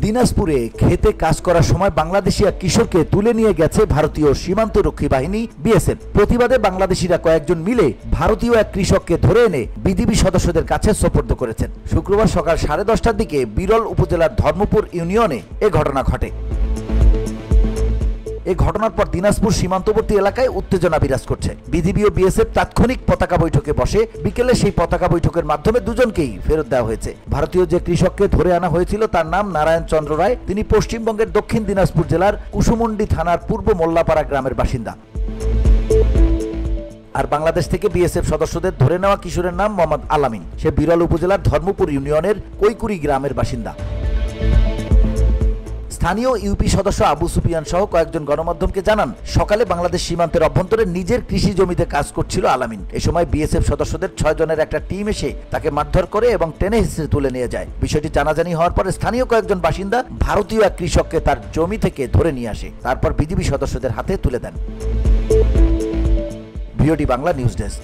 দিনাজপুরে খেতে কাজ করার সময় বাংলাদেশি এক কিশোরকে তুলে নিয়ে গেছে ভারতীয় সীমান্তরক্ষী বাহিনী বিএসএফ। প্রতিবাদে বাংলাদেশিরা কয়েকজন মিলে ভারতীয় এক কৃষককে ধরে এনে বিজিবি সদস্যদের কাছে সোপর্দ করেছেন। শুক্রবার সকাল 10:30টার দিকে বিরল উপজেলার ধর্মপুর ইউনিয়নে এ ঘটনা ঘটে। এই ঘটনার পর দিনাজপুর সীমান্তবর্তী এলাকায় উত্তেজনা বিরাজ করছে। বিজিবি ও বিএসএফ তাৎক্ষণিক পতাকা বৈঠকে বসে। বিকেলে সেই পতাকা বৈঠকের মাধ্যমে দুজনকেই ফেরত দেওয়া হয়েছে। ভারতীয় যে কৃষককে ধরে আনা হয়েছিল তার নাম নারায়ণ চন্দ্র রায়। তিনি পশ্চিমবঙ্গের দক্ষিণ দিনাজপুর জেলার কুসুমুন্ডি থানার পূর্ব মোল্লাপাড়া গ্রামের বাসিন্দা। আর বাংলাদেশ থেকে বিএসএফ সদস্যদের ধরে নেওয়া কিশোরের নাম মোহাম্মদ আলামিন। সে বিরল উপজেলার ধর্মপুর ইউনিয়নের কৈকুরি গ্রামের বাসিন্দা। স্থানীয় ইউপি সদস্য আবু সুফিয়ান সহ কয়েকজন গণমাধ্যমকে জানান, সকালে বাংলাদেশ সীমান্তের অভ্যন্তরে নিজের কৃষি জমিতে কাজ করছিল আলামিন। এ সময় বিএসএফ সদস্যদের 6 জনের একটা টিম এসে তাকে মারধর করে এবং টেনে হিঁচড়ে তুলে নিয়ে যায়। বিষয়টি জানাজানি হওয়ার পরে স্থানীয় কয়েকজন বাসিন্দা ভারতীয় এক কৃষককে তার জমি থেকে ধরে নিয়ে আসে। তারপর বিজিবি সদস্যদের হাতে তুলে দেন। VOD Bangla news desk.